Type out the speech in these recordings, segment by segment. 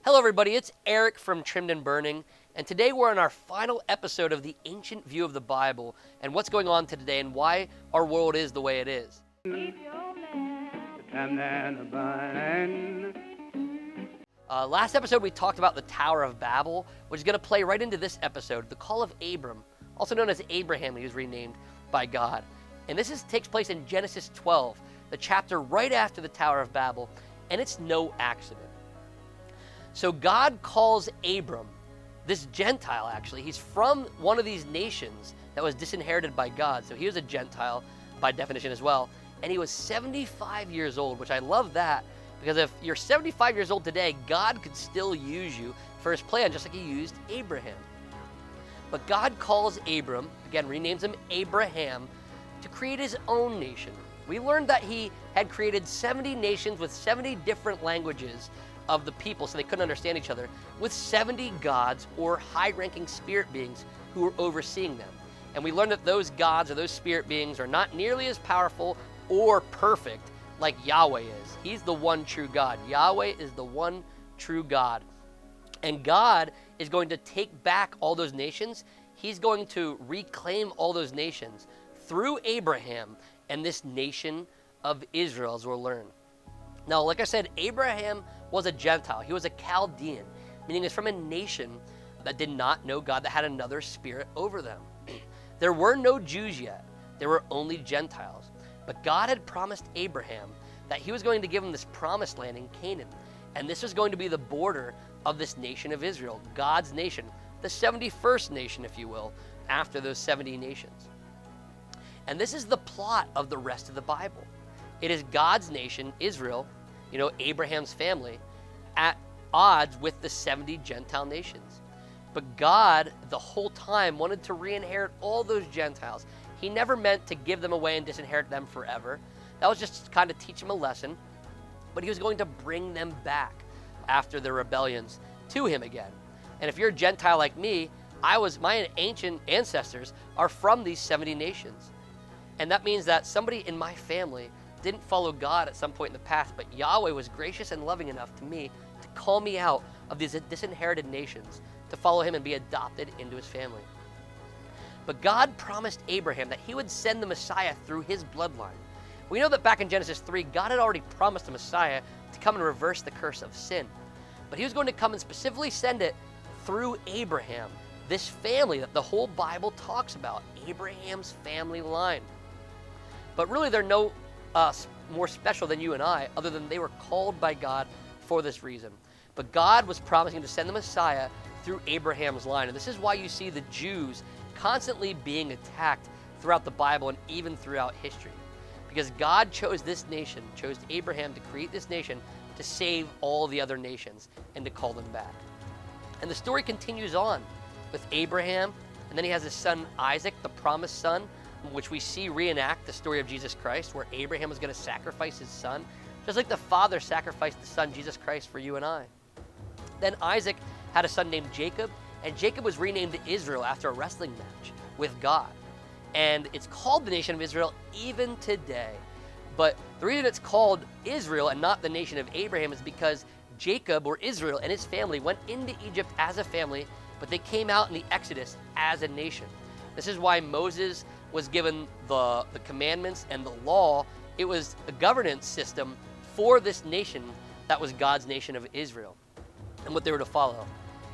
Hello everybody, it's Eric from Trimmed and Burning, and today we're on our final episode of the Ancient View of the Bible and what's going on today and why our world is the way it is. Last episode we talked about the Tower of Babel, which is going to play right into this episode, the Call of Abram, also known as Abraham. He was renamed by God. And this takes place in Genesis 12, the chapter right after the Tower of Babel, and it's no accident. So God calls Abram, this Gentile actually, he's from one of these nations that was disinherited by God. So he was a Gentile by definition as well. And he was 75 years old, which I love that, because if you're 75 years old today, God could still use you for his plan, just like he used Abraham. But God calls Abram, again renames him Abraham, to create his own nation. We learned that he had created 70 nations with 70 different languages of the people so they couldn't understand each other, with 70 gods or high-ranking spirit beings who were overseeing them. And we learned that those gods or those spirit beings are not nearly as powerful or perfect like Yahweh is. He's the one true God. Yahweh is the one true God. And God is going to take back all those nations. He's going to reclaim all those nations through Abraham and this nation of Israel, as we'll learn. Now, like I said, Abraham was a Gentile. He was a Chaldean, meaning he's from a nation that did not know God, that had another spirit over them. There were no Jews yet. There were only Gentiles. But God had promised Abraham that he was going to give him this promised land in Canaan. And this was going to be the border of this nation of Israel, God's nation, the 71st nation, if you will, after those 70 nations. And this is the plot of the rest of the Bible. It is God's nation, Israel, Abraham's family, at odds with the 70 Gentile nations. But God, the whole time, wanted to re-inherit all those Gentiles. He never meant to give them away and disinherit them forever. That was just to kind of teach them a lesson. But he was going to bring them back after their rebellions to him again. And if you're a Gentile like me, my ancient ancestors are from these 70 nations. And that means that somebody in my family didn't follow God at some point in the past, but Yahweh was gracious and loving enough to me to call me out of these disinherited nations, to follow him and be adopted into his family. But God promised Abraham that he would send the Messiah through his bloodline. We know that back in Genesis 3, God had already promised a Messiah to come and reverse the curse of sin. But he was going to come and specifically send it through Abraham, this family that the whole Bible talks about, Abraham's family line. But really, they're no more special than you and I, other than they were called by God for this reason. But God was promising to send the Messiah through Abraham's line. And this is why you see the Jews constantly being attacked throughout the Bible and even throughout history. Because God chose this nation, chose Abraham to create this nation to save all the other nations and to call them back. And the story continues on with Abraham, and then he has his son Isaac, the promised son, which we see reenact the story of Jesus Christ, where Abraham was going to sacrifice his son, just like the Father sacrificed the Son, Jesus Christ, for you and I. Then Isaac had a son named Jacob, and Jacob was renamed Israel after a wrestling match with God. And it's called the nation of Israel even today. But the reason it's called Israel and not the nation of Abraham is because Jacob, or Israel, and his family went into Egypt as a family, but they came out in the Exodus as a nation. This is why Moses was given the commandments and the law. It was a governance system for this nation that was God's nation of Israel and what they were to follow.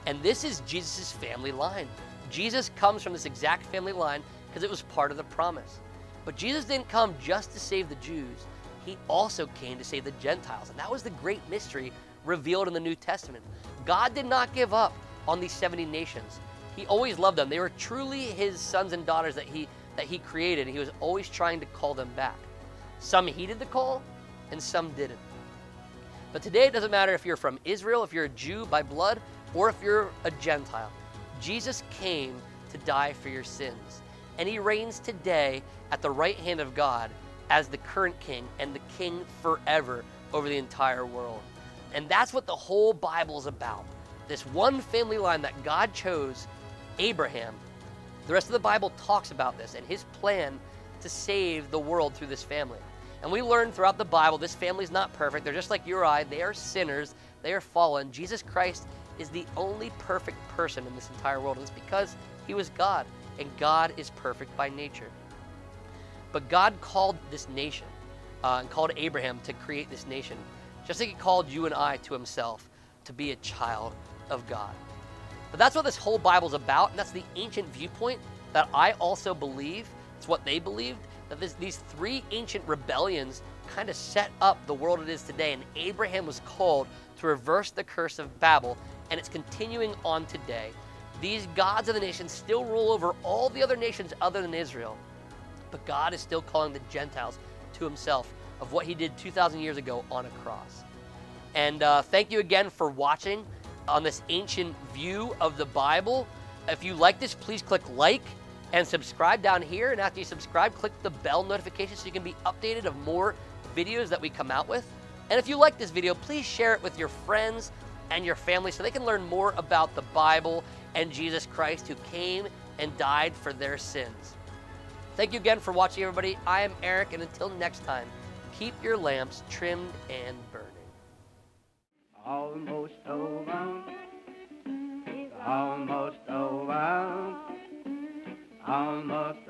And this is Jesus' family line. Jesus comes from this exact family line because it was part of the promise. But Jesus didn't come just to save the Jews. He also came to save the Gentiles. And that was the great mystery revealed in the New Testament. God did not give up on these 70 nations. He always loved them. They were truly his sons and daughters that he created. He was always trying to call them back. Some heeded the call, and some didn't. But today it doesn't matter if you're from Israel, if you're a Jew by blood, or if you're a Gentile. Jesus came to die for your sins. And he reigns today at the right hand of God as the current king and the king forever over the entire world. And that's what the whole Bible is about. This one family line that God chose, Abraham. The rest of the Bible talks about this and his plan to save the world through this family. And we learn throughout the Bible, this family's not perfect. They're just like you or I. They are sinners. They are fallen. Jesus Christ is the only perfect person in this entire world, and it's because he was God, and God is perfect by nature. But God called this nation, and called Abraham to create this nation, just like he called you and I to himself, to be a child of God. But that's what this whole Bible's about, and that's the ancient viewpoint that I also believe. It's what they believed, that these three ancient rebellions kind of set up the world it is today, and Abraham was called to reverse the curse of Babel, and it's continuing on today. These gods of the nations still rule over all the other nations other than Israel, but God is still calling the Gentiles to himself of what he did 2,000 years ago on a cross. And thank you again for watching on this ancient view of the Bible. If you like this, please click like and subscribe down here. And after you subscribe, click the bell notification so you can be updated of more videos that we come out with. And if you like this video, please share it with your friends and your family so they can learn more about the Bible and Jesus Christ, who came and died for their sins. Thank you again for watching, everybody. I am Eric, and until next time, keep your lamps trimmed and burning. Almost over, almost over, almost